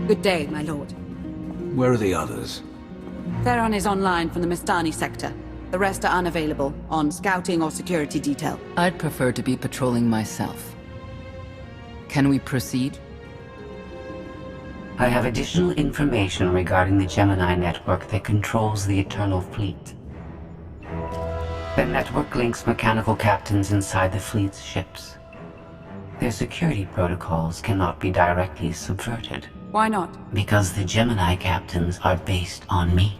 Good day, my lord. Where are the others? Theron is online from the Mistani sector. The rest are unavailable, on scouting or security detail. I'd prefer to be patrolling myself. Can we proceed? I have additional information regarding the Gemini network that controls the Eternal Fleet. The network links mechanical captains inside the fleet's ships. Their security protocols cannot be directly subverted. Why not? Because the Gemini captains are based on me.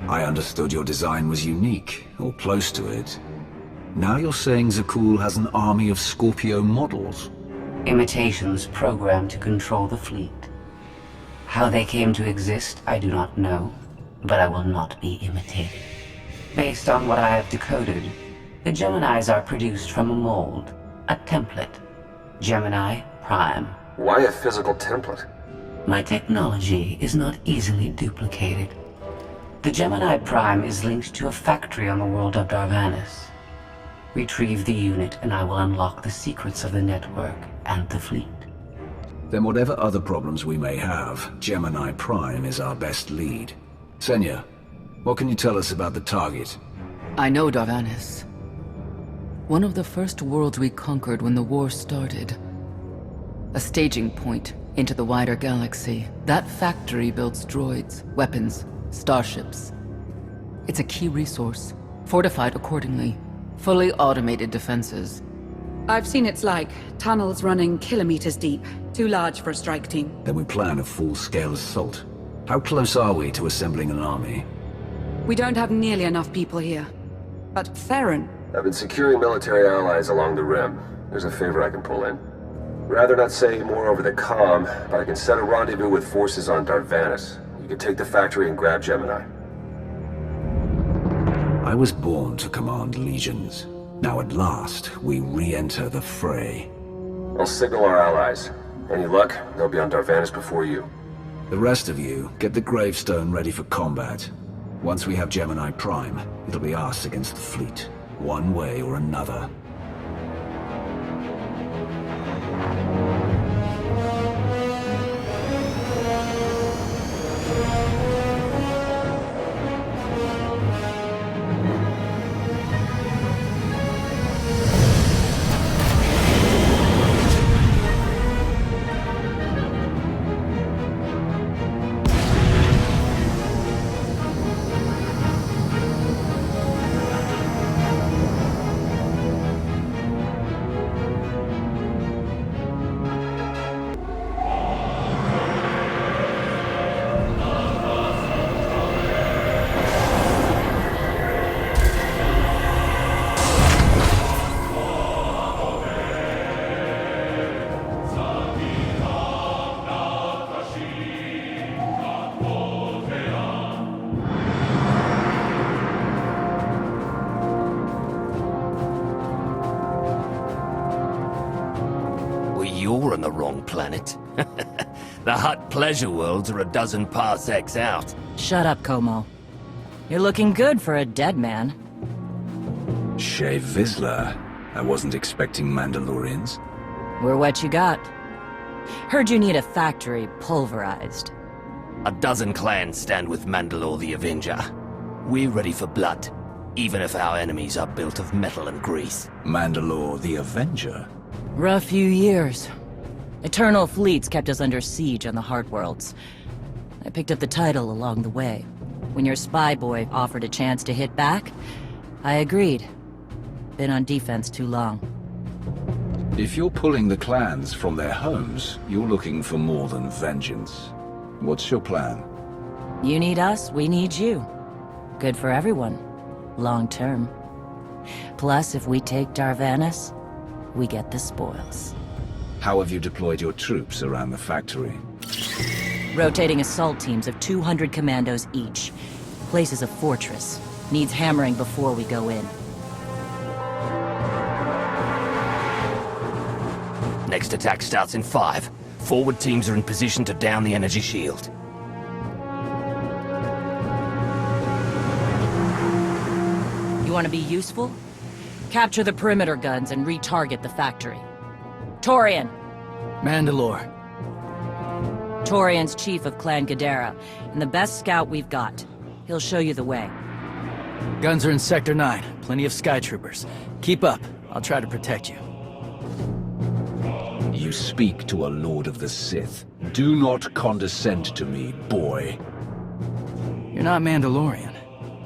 I understood your design was unique, or close to it. Now you're saying Zakul has an army of Scorpio models? Imitations programmed to control the fleet. How they came to exist, I do not know, but I will not be imitated. Based on what I have decoded, the Geminis are produced from a mold, a template. Gemini Prime. Why a physical template? My technology is not easily duplicated. The Gemini Prime is linked to a factory on the world of Darvannis. Retrieve the unit and I will unlock the secrets of the network and the fleet. Then whatever other problems we may have, Gemini Prime is our best lead. Senya, what can you tell us about the target? I know Darvannis. One of the first worlds we conquered when the war started. A staging point into the wider galaxy. That factory builds droids, weapons, starships. It's a key resource, fortified accordingly. Fully automated defenses. I've seen it's like tunnels running kilometers deep. Too large for a strike team. Then we plan a full-scale assault. How close are we to assembling an army? We don't have nearly enough people here. But Theron... I've been securing military allies along the rim. There's a favor I can pull in. Rather not say more over the comm, but I can set a rendezvous with forces on Darvannis. You can take the factory and grab Gemini. I was born to command legions. Now at last, we re-enter the fray. I'll signal our allies. Any luck, they'll be on Darvannis before you. The rest of you, get the gravestone ready for combat. Once we have Gemini Prime, it'll be us against the fleet, one way or another. You're on the wrong planet. The Hutt pleasure worlds are a dozen parsecs out. Shut up, Como. You're looking good for a dead man. Shea Vizsla. I wasn't expecting Mandalorians. We're what you got. Heard you need a factory pulverized. A dozen clans stand with Mandalore the Avenger. We're ready for blood, even if our enemies are built of metal and grease. Mandalore the Avenger? Rough few years. Eternal fleets kept us under siege on the Heart Worlds. I picked up the title along the way. When your spy boy offered a chance to hit back, I agreed. Been on defense too long. If you're pulling the clans from their homes, you're looking for more than vengeance. What's your plan? You need us, we need you. Good for everyone. Long term. Plus, if we take Darvannis, we get the spoils. How have you deployed your troops around the factory? Rotating assault teams of 200 commandos each. Place is a fortress. Needs hammering before we go in. Next attack starts in 5. Forward teams are in position to down the energy shield. You want to be useful? Capture the perimeter guns and retarget the factory. Torian! Mandalore. Torian's chief of Clan Ghidorah, and the best scout we've got. He'll show you the way. Guns are in Sector 9. Plenty of skytroopers. Keep up. I'll try to protect you. You speak to a Lord of the Sith. Do not condescend to me, boy. You're not Mandalorian.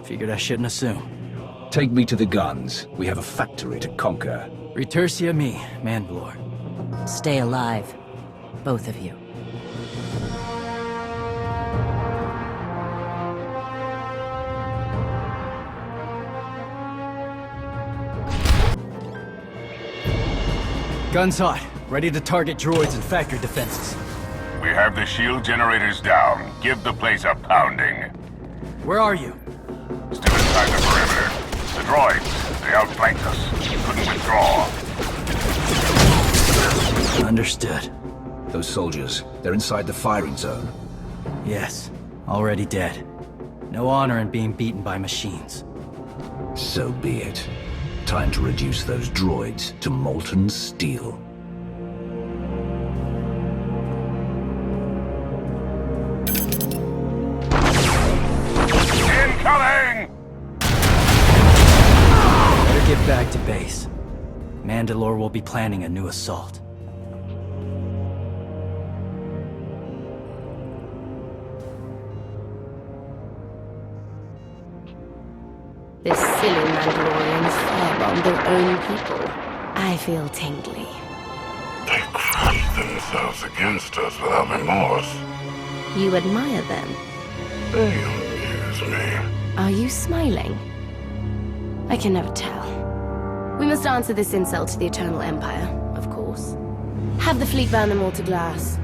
Figured I shouldn't assume. Take me to the guns. We have a factory to conquer. Retursia me, Mandalore. Stay alive. Both of you. Guns hot. Ready to target droids and factory defenses. We have the shield generators down. Give the place a pounding. Where are you? Still inside the perimeter. The droids, they outflanked us. Couldn't withdraw. Understood. Those soldiers, they're inside the firing zone. Yes. Already dead. No honor in being beaten by machines. So be it. Time to reduce those droids to molten steel. Incoming! Better get back to base. Mandalore will be planning a new assault. This silly Mandalorians firebombed their own people. I feel tingly. They crushed themselves against us without remorse. You admire them. They amuse me. Are you smiling? I can never tell. We must answer this insult to the Eternal Empire, of course. Have the fleet burn them all to glass.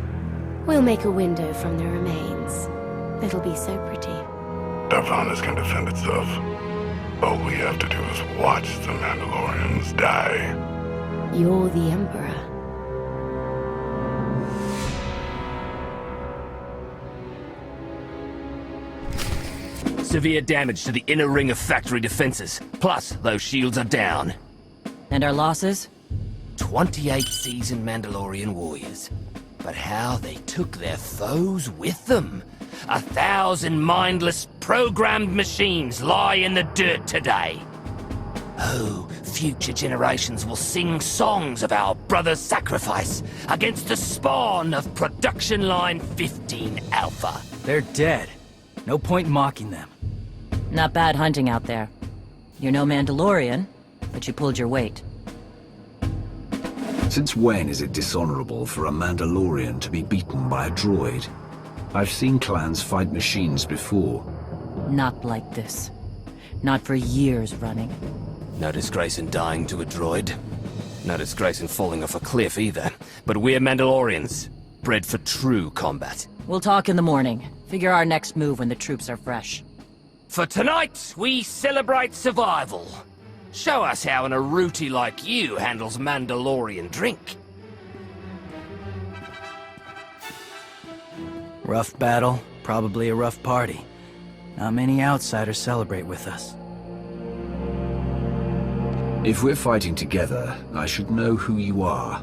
We'll make a window from their remains. It'll be so pretty. Darvannis can defend itself. All we have to do is watch the Mandalorians die. You're the Emperor. Severe damage to the inner ring of factory defenses. Plus, those shields are down. And our losses? 28 seasoned Mandalorian warriors. But how they took their foes with them. 1,000 mindless, programmed machines lie in the dirt today. Oh, future generations will sing songs of our brother's sacrifice against the spawn of Production Line 15 Alpha. They're dead. No point mocking them. Not bad hunting out there. You're no Mandalorian, but you pulled your weight. Since when is it dishonorable for a Mandalorian to be beaten by a droid? I've seen clans fight machines before. Not like this. Not for years running. No disgrace in dying to a droid. No disgrace in falling off a cliff either. But we're Mandalorians, bred for true combat. We'll talk in the morning. Figure our next move when the troops are fresh. For tonight, we celebrate survival. Show us how an Aruti like you handles Mandalorian drink. Rough battle, probably a rough party. Not many outsiders celebrate with us. If we're fighting together, I should know who you are.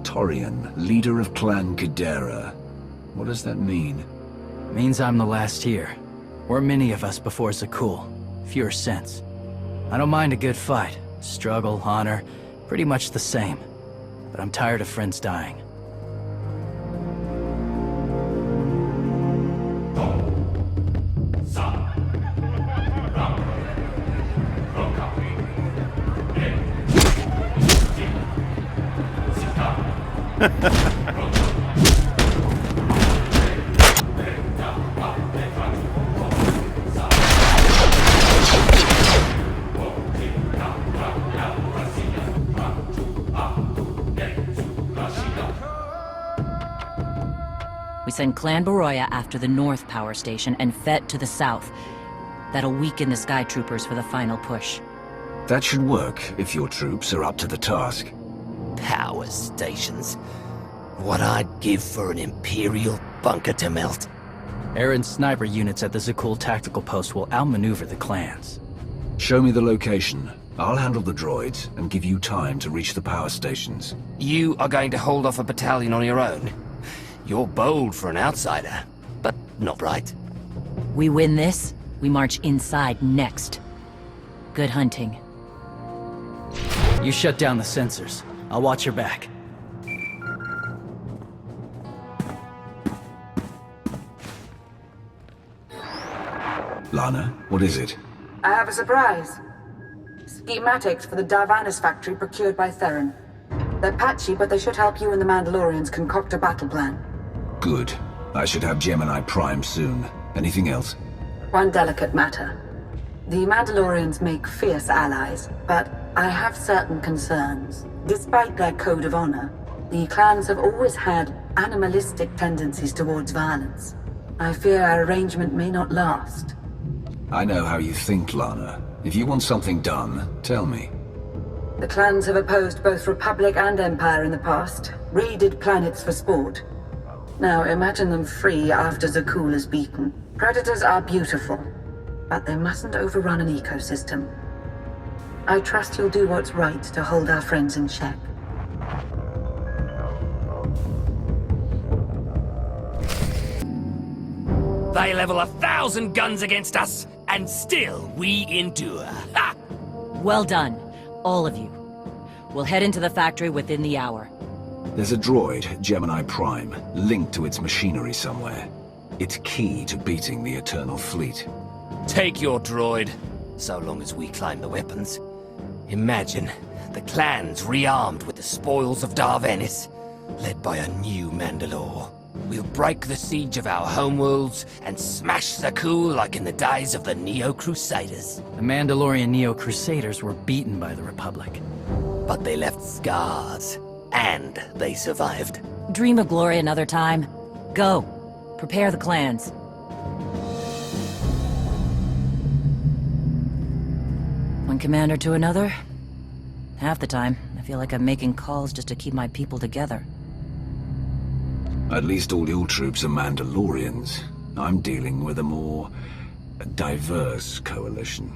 Torian, leader of Clan Ghidorah. What does that mean? Means I'm the last here. Weren't many of us before Zakul. Fewer since. I don't mind a good fight. Struggle, honor, pretty much the same. But I'm tired of friends dying. We send Clan Baroya after the North Power Station and Fett to the south. That'll weaken the Sky Troopers for the final push. That should work if your troops are up to the task. Power stations. What I'd give for an Imperial bunker to melt. Aaron's sniper units at the Zakul tactical post will outmaneuver the clans. Show me the location. I'll handle the droids and give you time to reach the power stations. You are going to hold off a battalion on your own? You're bold for an outsider, but not right. We win this, we march inside next. Good hunting. You shut down the sensors. I'll watch your back. Lana, what is it? I have a surprise. Schematics for the Darvannis factory procured by Theron. They're patchy, but they should help you and the Mandalorians concoct a battle plan. Good. I should have Gemini Prime soon. Anything else? One delicate matter. The Mandalorians make fierce allies, but I have certain concerns. Despite their code of honor, the clans have always had animalistic tendencies towards violence. I fear our arrangement may not last. I know how you think, Lana. If you want something done, tell me. The clans have opposed both Republic and Empire in the past, raided planets for sport. Now imagine them free after Zakul is beaten. Predators are beautiful, but they mustn't overrun an ecosystem. I trust you'll do what's right to hold our friends in check. They level 1,000 guns against us, and still we endure. Ha! Well done, all of you. We'll head into the factory within the hour. There's a droid, Gemini Prime, linked to its machinery somewhere. It's key to beating the Eternal Fleet. Take your droid, so long as we climb the weapons. Imagine the clans rearmed with the spoils of Darvannis, led by a new Mandalore. We'll break the siege of our homeworlds and smash Zakul like in the days of the Neo-Crusaders. The Mandalorian Neo-Crusaders were beaten by the Republic. But they left scars, and they survived. Dream of glory another time. Go. Prepare the clans. One commander to another. Half the time, I feel like I'm making calls just to keep my people together. At least all your troops are Mandalorians. I'm dealing with a more diverse coalition.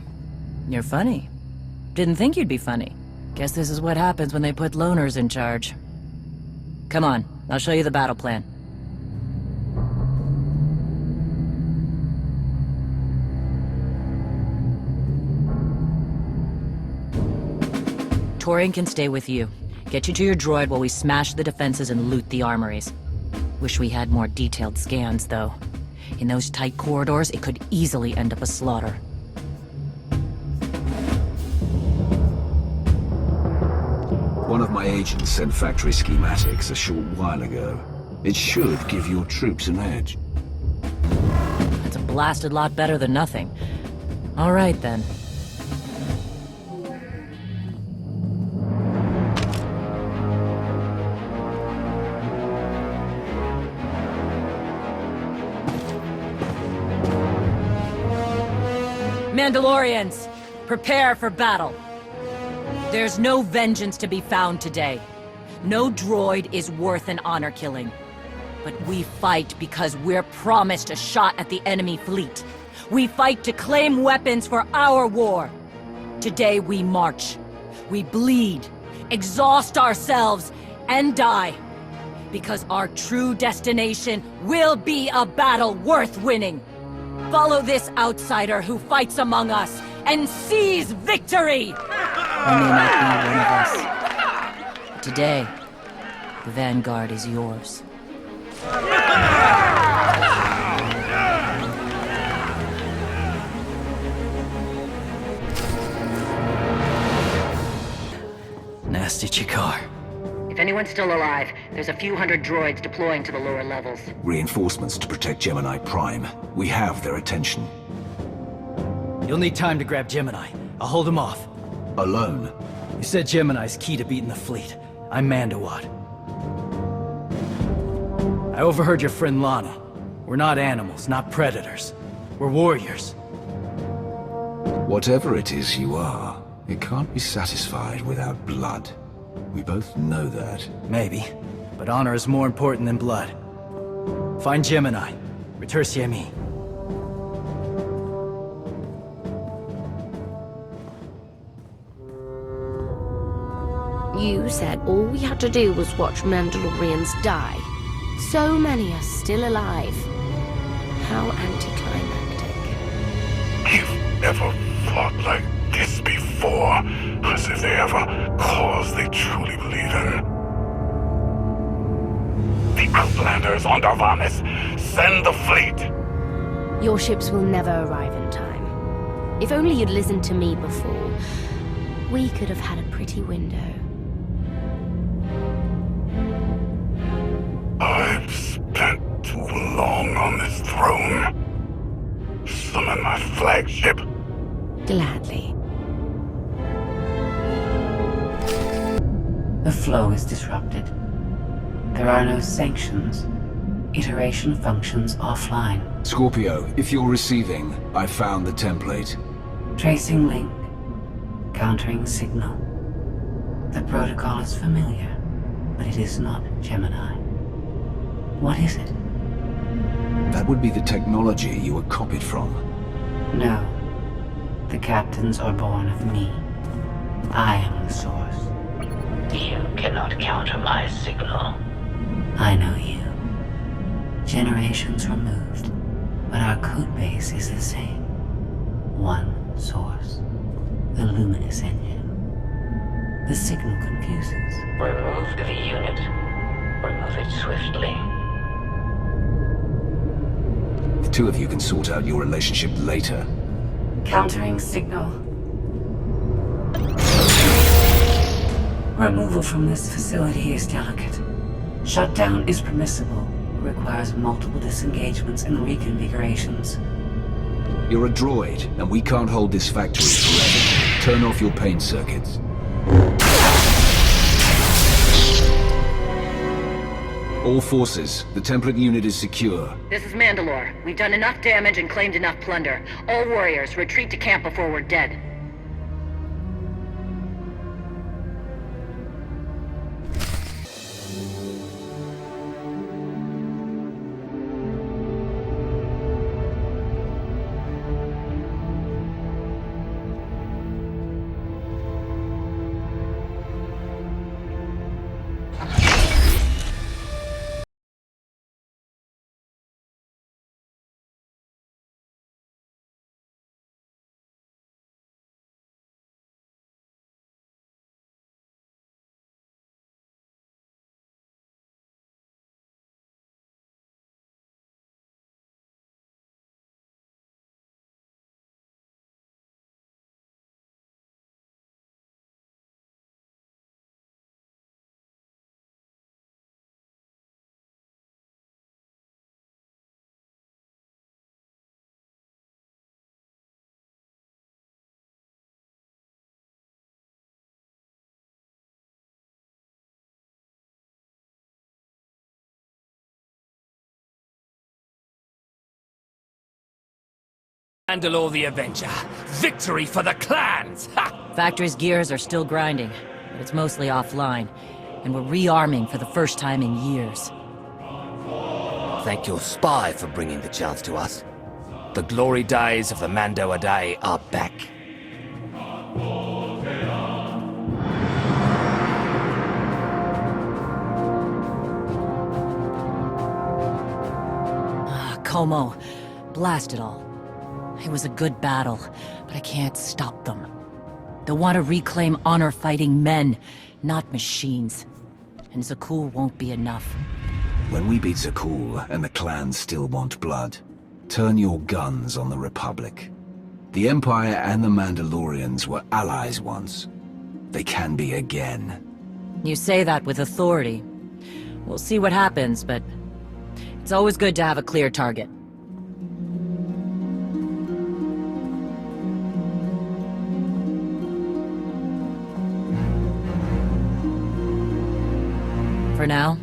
You're funny. Didn't think you'd be funny. Guess this is what happens when they put loners in charge. Come on, I'll show you the battle plan. Torian can stay with you. Get you to your droid while we smash the defenses and loot the armories. Wish we had more detailed scans, though. In those tight corridors, it could easily end up a slaughter. One of my agents sent factory schematics a short while ago. It should give your troops an edge. That's a blasted lot better than nothing. All right, then. Mandalorians, prepare for battle. There's no vengeance to be found today. No droid is worth an honor killing. But we fight because we're promised a shot at the enemy fleet. We fight to claim weapons for our war. Today we march. We bleed, exhaust ourselves, and die. Because our true destination will be a battle worth winning. Follow this outsider who fights among us and seize victory! You may not be one of us. But today, the Vanguard is yours. Nasty Chikar. If anyone's still alive, there's a few hundred droids deploying to the lower levels. Reinforcements to protect Gemini Prime. We have their attention. You'll need time to grab Gemini. I'll hold him off. Alone? You said Gemini's key to beating the fleet. I'm Mandawat. I overheard your friend Lana. We're not animals, not predators. We're warriors. Whatever it is you are, it can't be satisfied without blood. We both know that. Maybe, but honor is more important than blood. Find Gemini. Retursi me. You said all we had to do was watch Mandalorians die. So many are still alive. How anticlimactic. You've never fought like this before, as if they have a cause they truly believe in. The Outlander is on Darvannis. Send the fleet! Your ships will never arrive in time. If only you'd listened to me before, we could have had a pretty window. I've spent too long on this throne. Summon my flagship. Gladly. The flow is disrupted. There are no sanctions. Iteration functions offline. Scorpio, if you're receiving, I found the template. Tracing link. Countering signal. The protocol is familiar, but it is not Gemini. What is it? That would be the technology you were copied from. No. The captains are born of me. I am the source. You cannot counter my signal. I know you. Generations removed, but our code base is the same. One source. The luminous engine. The signal confuses. Remove the unit. Remove it swiftly. The two of you can sort out your relationship later. Countering signal. Removal from this facility is delicate. Shutdown is permissible, but requires multiple disengagements and reconfigurations. You're a droid, and we can't hold this factory forever. Turn off your pain circuits. All forces, the template unit is secure. This is Mandalore. We've done enough damage and claimed enough plunder. All warriors, retreat to camp before we're dead. Mandalore the Avenger. Victory for the clans! Ha! Factory's gears are still grinding, but it's mostly offline, and we're rearming for the first time in years. Thank your spy for bringing the chance to us. The glory days of the Mando Adae are back. Como, blast it all. It was a good battle, but I can't stop them. They want to reclaim honor-fighting men, not machines. And Zakul won't be enough. When we beat Zakul and the clans still want blood, turn your guns on the Republic. The Empire and the Mandalorians were allies once. They can be again. You say that with authority. We'll see what happens, but it's always good to have a clear target. For now,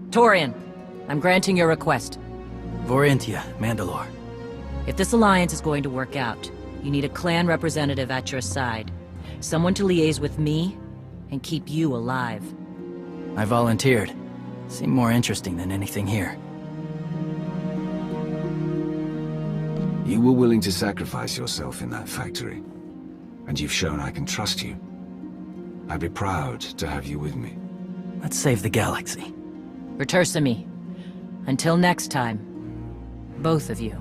Torian, I'm granting your request. Vorintia, Mandalore. If this alliance is going to work out, you need a clan representative at your side. Someone to liaise with me and keep you alive. I volunteered. Seemed more interesting than anything here. You were willing to sacrifice yourself in that factory, and you've shown I can trust you. I'd be proud to have you with me. Let's save the galaxy. For Tersami, Until next time, both of you.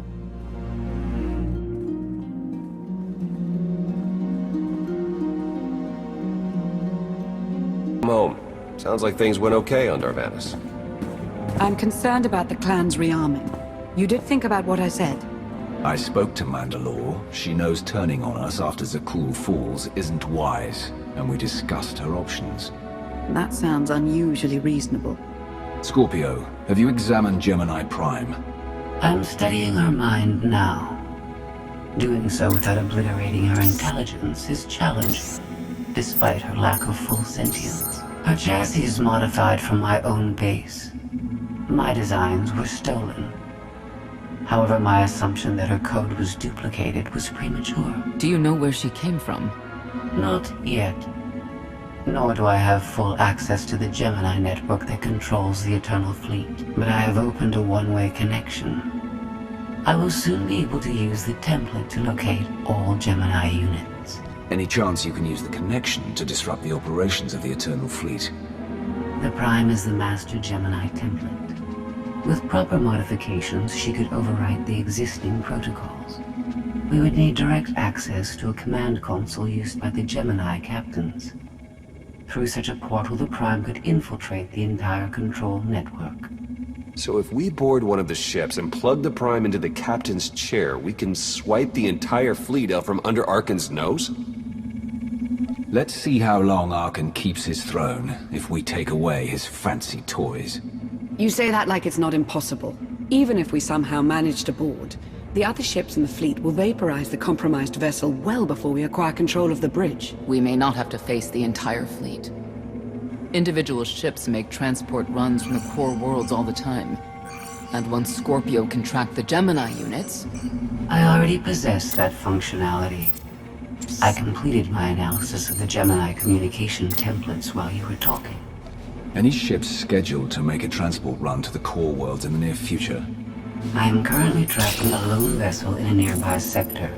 I'm home. Sounds like things went okay on Darvannis. I'm concerned about the clan's rearming. You did think about what I said? I spoke to Mandalore. She knows turning on us after Zakul falls isn't wise, and we discussed her options. That sounds unusually reasonable. Scorpio, have you examined Gemini Prime? I'm studying her mind now. Doing so without obliterating her intelligence is challenging, despite her lack of full sentience. Her chassis is modified from my own base. My designs were stolen. However, my assumption that her code was duplicated was premature. Do you know where she came from? Not yet. Nor do I have full access to the Gemini network that controls the Eternal Fleet, but I have opened a one-way connection. I will soon be able to use the template to locate all Gemini units. Any chance you can use the connection to disrupt the operations of the Eternal Fleet? The Prime is the master Gemini template. With proper modifications, she could overwrite the existing protocols. We would need direct access to a command console used by the Gemini captains. Through such a portal, the Prime could infiltrate the entire control network. So if we board one of the ships and plug the Prime into the captain's chair, we can swipe the entire fleet out from under Arcann's nose? Let's see how long Arcann keeps his throne, if we take away his fancy toys. You say that like it's not impossible. Even if we somehow manage to board, the other ships in the fleet will vaporize the compromised vessel well before we acquire control of the bridge. We may not have to face the entire fleet. Individual ships make transport runs from the core worlds all the time. And once Scorpio can track the Gemini units... I already possess that functionality. I completed my analysis of the Gemini communication templates while you were talking. Any ships scheduled to make a transport run to the core worlds in the near future? I am currently tracking a lone vessel in a nearby sector.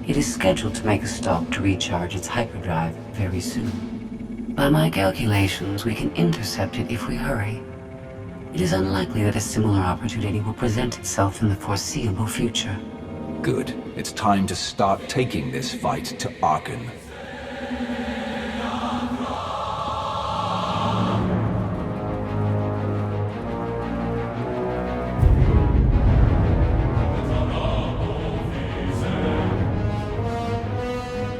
It is scheduled to make a stop to recharge its hyperdrive very soon. By my calculations, we can intercept it if we hurry. It is unlikely that a similar opportunity will present itself in the foreseeable future. Good. It's time to start taking this fight to Arcann.